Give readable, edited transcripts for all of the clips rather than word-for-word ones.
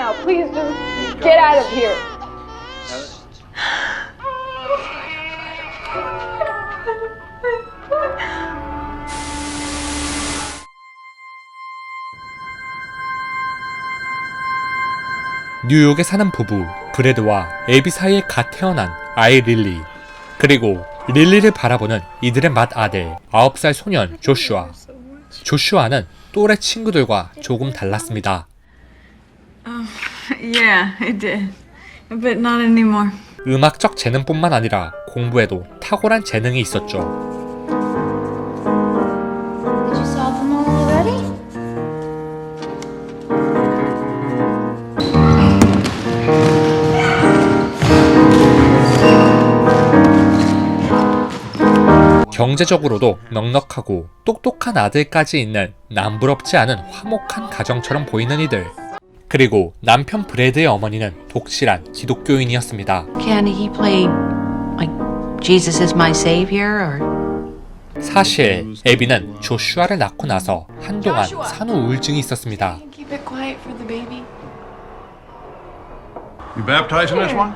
now. Please just get out of here. 뉴욕에 사는 부부 브래드와 애비 사이에 갓 태어난 아이 릴리, 그리고 릴리를 바라보는 이들의 맏아들 9살 소년 조슈아. 조슈아는 또래 친구들과 조금 달랐습니다. Yeah, I did. But not anymore. 음악적 재능뿐만 아니라 공부에도 탁월한 재능이 있었죠. Did you solve them all already? 경제적으로도 넉넉하고 똑똑한 아들까지 있는 남부럽지 않은 화목한 가정처럼 보이는 이들. 그리고 남편 브래드의 어머니는 독실한 기독교인이었습니다. Can he play like Jesus is my savior or? 사실 애비는 조슈아를 낳고 나서 한동안 산후 우울증이 있었습니다. Keep it quiet for the baby. You baptizing this one?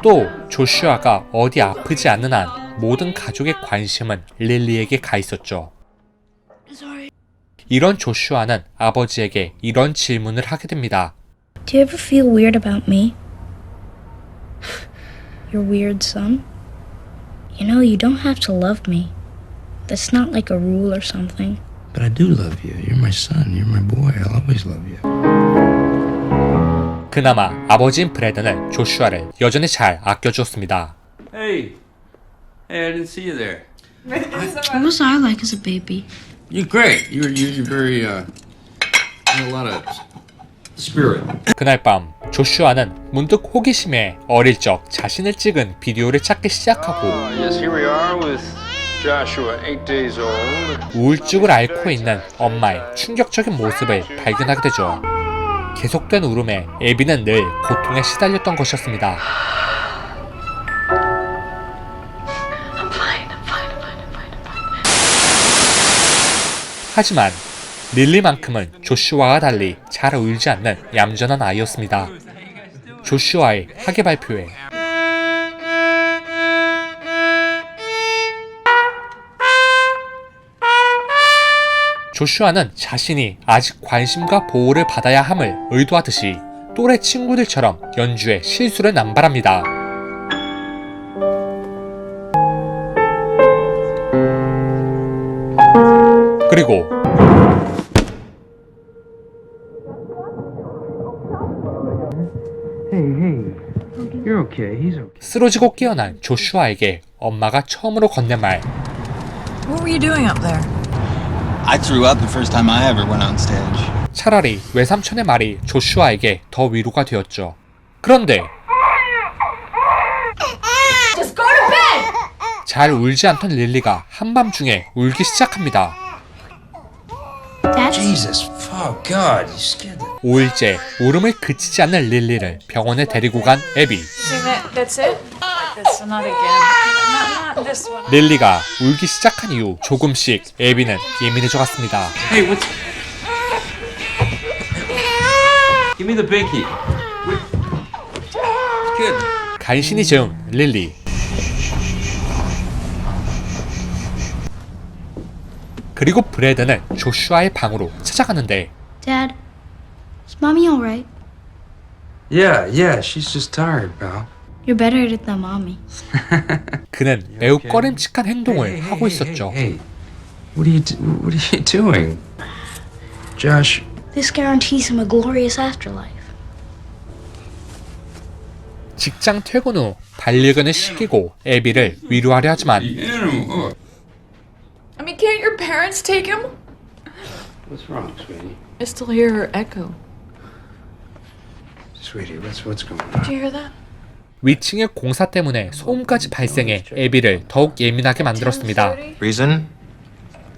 또 조슈아가 어디 아프지 않는 한 모든 가족의 관심은 릴리에게 가 있었죠. 이런 조슈아는 아버지에게 이런 질문을 하게 됩니다. Do you ever feel weird about me? Your weird son? You know, you don't have to love me. That's not like a rule or something. But I do love you. You're my son. You're my boy. I'll always love you. 그나마 아버지인 브래드는 조슈아를 여전히 잘 아껴주었습니다. Hey, I didn't see you there. What was I like as a baby? You're great. You're very you have a lot of spirit. 그날 밤 조슈아는 문득 호기심에 어릴 적 자신을 찍은 비디오를 찾기 시작하고 Yes, here we are with Joshua, 8 days old. 우울증을 앓고 있는 엄마의 충격적인 모습을 발견하게 되죠. 계속된 울음에 애비는 늘 고통에 시달렸던 것이었습니다. 하지만 릴리만큼은 조슈아와 달리 잘 울지 않는 얌전한 아이였습니다. 조슈아의 학예 발표회. 조슈아는 자신이 아직 관심과 보호를 받아야 함을 의도하듯이 또래 친구들처럼 연주에 실수를 남발합니다. 그리고 You're okay. He's okay. 쓰러지고 깨어난 조슈아에게 엄마가 처음으로 건넨 말. What were you doing up there? I threw up the first time I ever went on stage. 차라리 외삼촌의 말이 조슈아에게 더 위로가 되었죠. 그런데 Just go to bed! 잘 울지 않던 릴리가 한밤중에 울기 시작합니다. Dad? Jesus. Oh God, you scared the 5일째 울음을 그치지 않는 릴리를 병원에 데리고 간 애비. That's it? That's not again. Not this one. 릴리가 울기 시작한 이후 조금씩 애비는 예민해져 갔습니다. Hey, what's... Give me the binky. Good. 간신히 재운 릴리. 그리고 브래드는 조슈아의 방으로 찾아가는데 Dad, is Mommy alright? Yeah, she's just tired, pal. You're better at it than Mommy. 그는 매우 꺼림칙한 행동을 하고 있었죠. Hey, what are you doing? Josh, This guarantees him a glorious afterlife. 직장 퇴근 후 반려견을 씻기고 애비를 위로하려 하지만 I mean, can't your parents take him? what's wrong, sweetie? I still hear her echo. Sweetie, what's going on? Did you hear that? 위층의 공사 때문에 소음까지 발생해 애비를 더욱 예민하게 만들었습니다. Reason?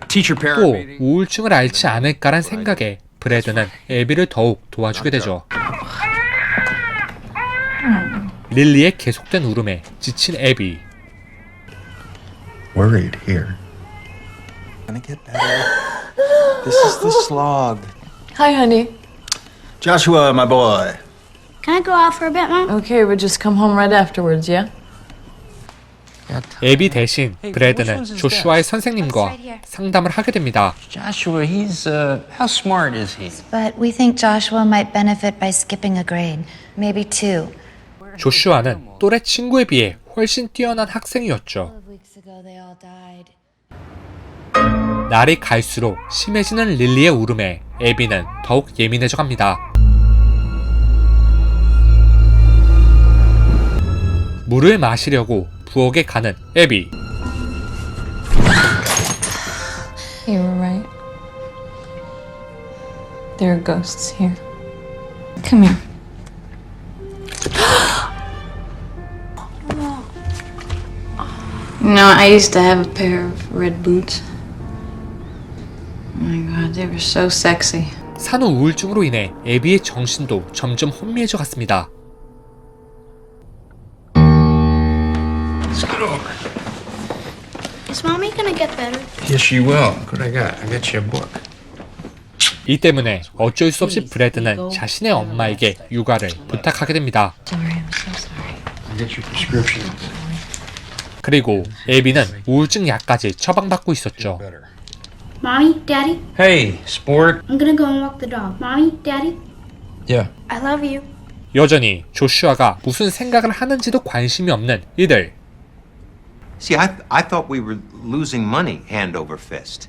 Teacher 또 parent meeting. 우울증을 앓지 않을까란 생각에 브래드는 애비를 더욱 도와주게 되죠. 릴리의 계속된 울음에 지친 애비. Worried here. Gonna get better. This is the slog. Hi, honey. Joshua, my boy. Can I go out for a bit, Mom? Okay, we'll just come home right afterwards, yeah? 에비 대신 브래드는 조슈아의 선생님과 상담을 하게 됩니다. Joshua, how smart is he? But we think Joshua might benefit by skipping a grade, maybe 2. 조슈아는 또래 친구에 비해 훨씬 뛰어난 학생이었죠. Weeks ago they all died. 날이 갈수록 심해지는 릴리의 울음에 에비는 더욱 예민해져 갑니다. 물을 마시려고 부엌에 가는 에비. You were right. There are ghosts here. Come here. No, I used to have a pair of red boots. Oh my god, they were so sexy. 산후 우울증으로 인해 에비의 정신도 점점 혼미해져 갔습니다. Is Mommy gonna get better? Yes, she will. What I got? I got you a book. 이 때문에 어쩔 수 없이 브래드는 자신의 엄마에게 육아를 부탁하게 됩니다. Sorry, I'm so sorry. I got your prescription. 그리고 에비는 우울증 약까지 처방받고 있었죠. Better. Mommy, Daddy, Hey, sport. I'm gonna go and walk the dog. Mommy, Daddy, Yeah. I love you. 여전히 조슈아가 무슨 생각을 하는지도 관심이 없는 이들. See, I thought we were losing money hand over fist.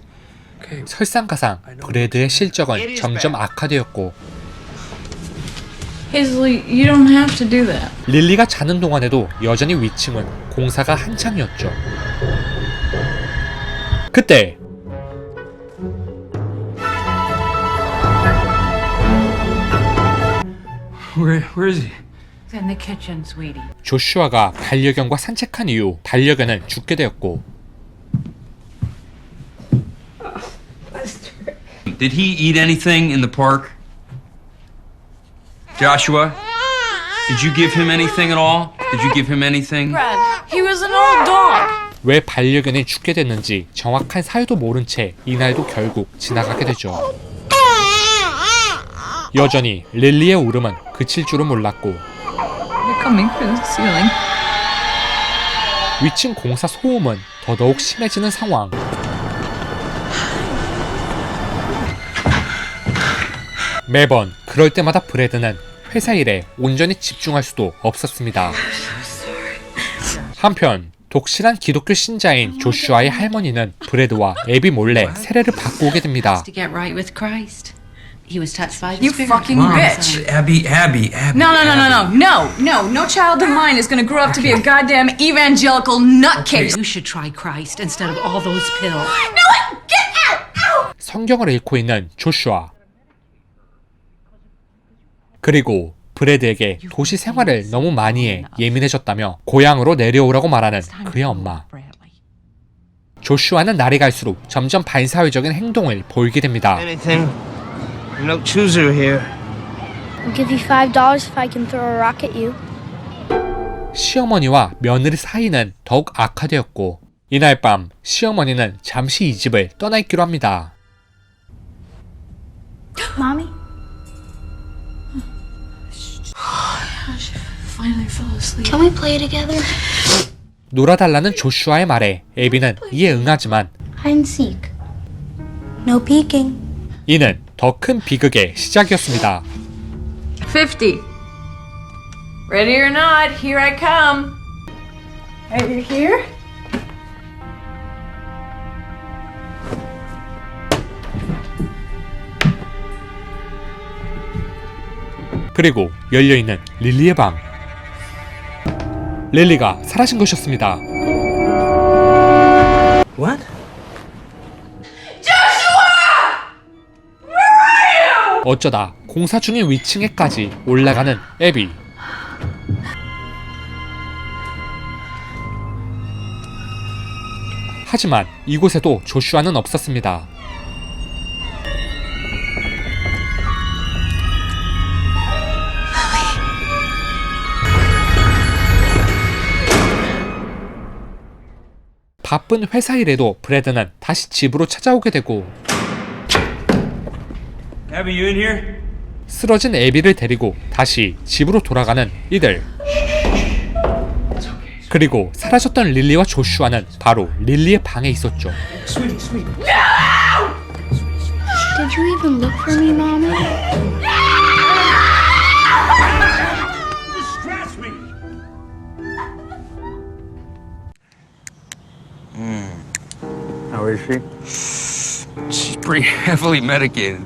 설상가상 브래드의 실적은 점점 악화되었고 Hazel, you don't have to do that. 릴리가 자는 동안에도 여전히 위층은 공사가 한창이었죠. 그때 Where is he? It's in the kitchen, sweetie. 조슈아가 반려견과 산책한 이후 반려견은 죽게 되었고 Did he eat anything in the park? Joshua, did you give him anything at all? Did you give him anything? Brad, he was an old dog. 왜 반려견이 죽게 됐는지 정확한 사유도 모른 채 이날도 결국 지나가게 되죠. 여전히 릴리의 울음은 그칠 줄은 몰랐고 You're coming through the ceiling. 위층 공사 소음은 더더욱 심해지는 상황. 매번 그럴 때마다 브래드는 회사 일에 온전히 집중할 수도 없었습니다. 한편 독실한 기독교 신자인 조슈아의 할머니는 브래드와 에비 몰래 세례를 받고 오게 됩니다. To get right with Christ. He was touched by the You Spirit. fucking Mom, bitch. Abby. No child of mine is gonna grow up to be a goddamn evangelical nutcase. You should try Christ instead of all those pills. 성경을 읽고 있는 조슈아. 그리고 브래드에게 도시 생활을 너무 많이 해 예민해졌다며 고향으로 내려오라고 말하는 그의 엄마. 조슈아는 날이 갈수록 점점 반사회적인 행동을 보이게 됩니다. Anything? No chooser here. I'll give you $5 if I can throw a rock at you. 시어머니와 며느리 사이는 더욱 악화되었고 이날 밤 시어머니는 잠시 이 집을 떠나있기로 합니다. Mommy? Finally fell asleep. Can we play together? 놀아달라는 조슈아의 말에 에비는 이에 응하지만 Hide and seek. No peeking. 이는 더 큰 비극의 시작이었습니다. 50. Ready or not, here I come. Right, you're here? 그리고 열려있는 릴리의 방. 릴리가 사라진 것이었습니다. What? 어쩌다 공사 중인 위층에까지 올라가는 에비. 하지만 이곳에도 조슈아는 없었습니다. 바쁜 회사 일에도 브래드는 다시 집으로 찾아오게 되고 Abby, you in here? 쓰러진 애비를 데리고 다시 집으로 돌아가는 이들. 그리고 사라졌던 릴리와 조슈아는 바로 릴리의 방에 있었죠. Did you even look for me, Mommy? How is she? She's pretty heavily medicated.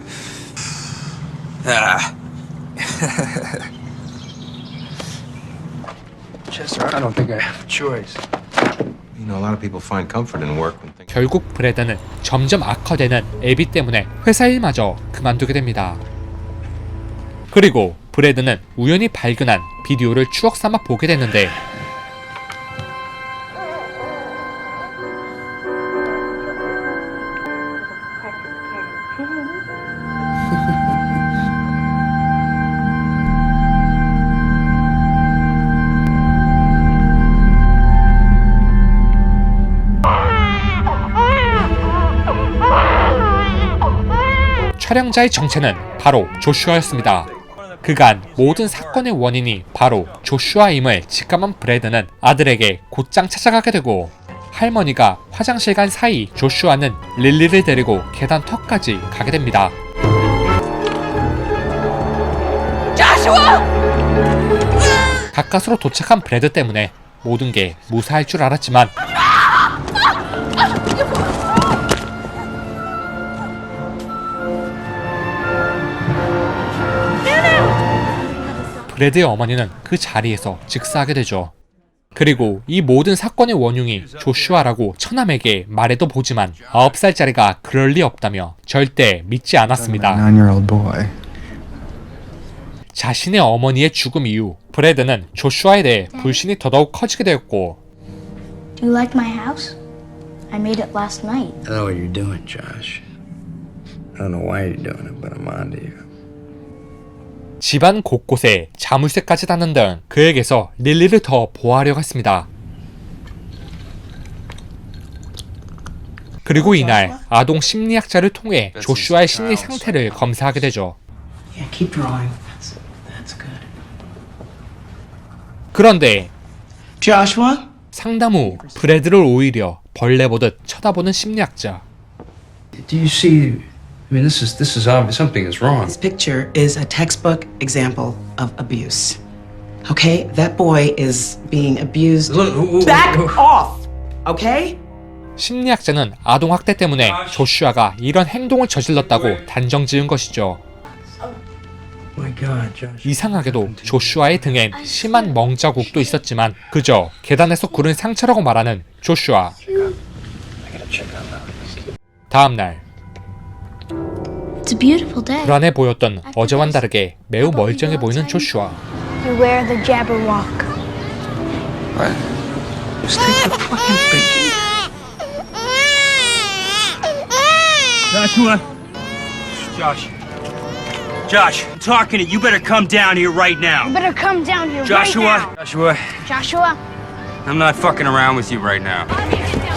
Chester, I don't think I have a choice. You know, a lot of people find comfort in work when things. 결국 브래드는 점점 악화되는 애비 때문에 회사 일마저 그만두게 됩니다. 그리고 브래드는 우연히 발견한 비디오를 추억 삼아 보게 되는데 촬영자의 정체는 바로 조슈아였습니다. 그간 모든 사건의 원인이 바로 조슈아임을 직감한 브래드는 아들에게 곧장 찾아가게 되고 할머니가 화장실 간 사이 조슈아는 릴리를 데리고 계단 턱까지 가게 됩니다. 가까스로 도착한 브래드 때문에 모든 게 무사할 줄 알았지만 브래드의 어머니는 그 자리에서 즉사하게 되죠. 그리고 이 모든 사건의 원흉이 조슈아라고 처남에게 말해도 보지만 9살짜리가 그럴 리 없다며 절대 믿지 않았습니다. 9-year-old boy. 자신의 어머니의 죽음 이후 브래드는 조슈아에 대해 불신이 더더욱 커지게 되었고 Do you like my house? I made it last night. I know what you're doing, Josh. I don't know why you're doing it, but I'm onto you. 집안 곳곳에 자물쇠까지 닿는 등 그에게서 릴리를 더 보호하려고 했습니다. 그리고 이날 아동 심리학자를 통해 조슈아의 심리 상태를 검사하게 되죠. Yeah, keep drawing. That's good. 그런데 Joshua? 상담 후 브래드를 오히려 벌레 보듯 쳐다보는 심리학자. Do you see? I mean, this is obvious. Something is wrong. This picture is a textbook example of abuse. Okay? That boy is being abused. Back off! Okay? 심리학자는 아동학대 때문에 조슈아가 이런 행동을 저질렀다고 단정 지은 것이죠. My God, Josh. 이상하게도 조슈아의 등엔 심한 멍자국도 있었지만 그저 계단에서 구른 상처라고 말하는 조슈아. 다음날 It's a beautiful day. 불안해 보였던 어제와는 다르게 매우 멀쩡해 보이는 조슈아. You wear the Jabberwock. What? Just take the fucking thing. Joshua! Josh, I'm talking to you. You better come down here right now. You better come down here Joshua! right now. Joshua! Joshua? I'm not fucking around with you right now.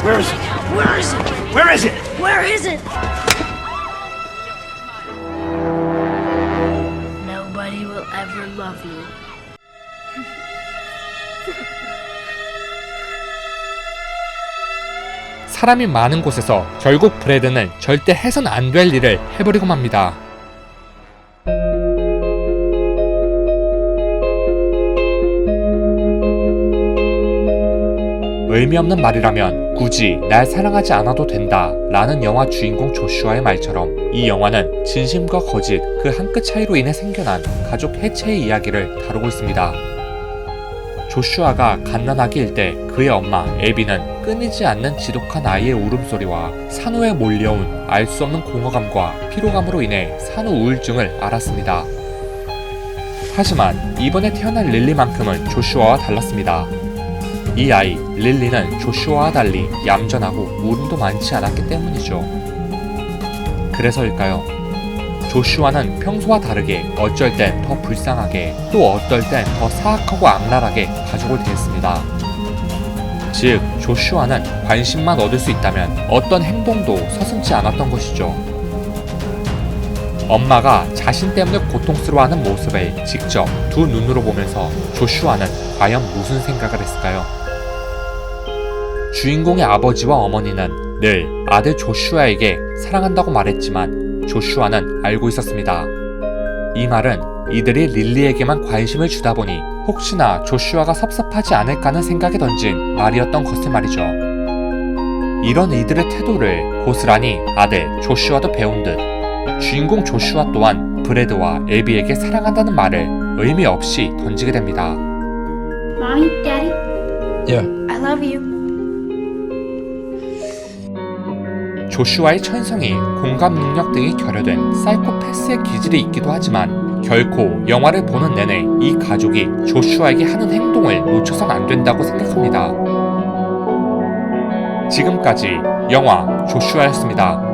Where is it? Where is it? Where is it? Where is it? Nobody will ever love you. 사람이 많은 곳에서 결국 브래드는 절대 해선 안 될 일을 해버리고 맙니다. 의미 없는 말이라면 굳이 날 사랑하지 않아도 된다 라는 영화 주인공 조슈아의 말처럼 이 영화는 진심과 거짓 그 한 끗 차이로 인해 생겨난 가족 해체의 이야기를 다루고 있습니다. 조슈아가 갓난아기일 때 그의 엄마 애비는 끊이지 않는 지독한 아이의 울음소리와 산후에 몰려온 알 수 없는 공허감과 피로감으로 인해 산후 우울증을 앓았습니다. 하지만 이번에 태어난 릴리만큼은 조슈아와 달랐습니다. 이 아이 릴리는 조슈아와 달리 얌전하고 울음도 많지 않았기 때문이죠. 그래서일까요? 조슈아는 평소와 다르게 어쩔 땐 더 불쌍하게 또 어떨 땐 더 사악하고 악랄하게 가족을 대했습니다. 즉 조슈아는 관심만 얻을 수 있다면 어떤 행동도 서슴지 않았던 것이죠. 엄마가 자신 때문에 고통스러워하는 모습을 직접 두 눈으로 보면서 조슈아는 과연 무슨 생각을 했을까요? 주인공의 아버지와 어머니는 늘 아들 조슈아에게 사랑한다고 말했지만 조슈아는 알고 있었습니다. 이 말은 이들이 릴리에게만 관심을 주다 보니 혹시나 조슈아가 섭섭하지 않을까 하는 생각에 던진 말이었던 것을 말이죠. 이런 이들의 태도를 고스란히 아들 조슈아도 배운 듯 주인공 조슈아 또한 브래드와 애비에게 사랑한다는 말을 의미 없이 던지게 됩니다. Mommy, Daddy, Yeah. I love you. 조슈아의 천성이 공감 능력 등이 결여된 사이코패스의 기질이 있기도 하지만 결코 영화를 보는 내내 이 가족이 조슈아에게 하는 행동을 놓쳐선 안 된다고 생각합니다. 지금까지 영화 조슈아였습니다.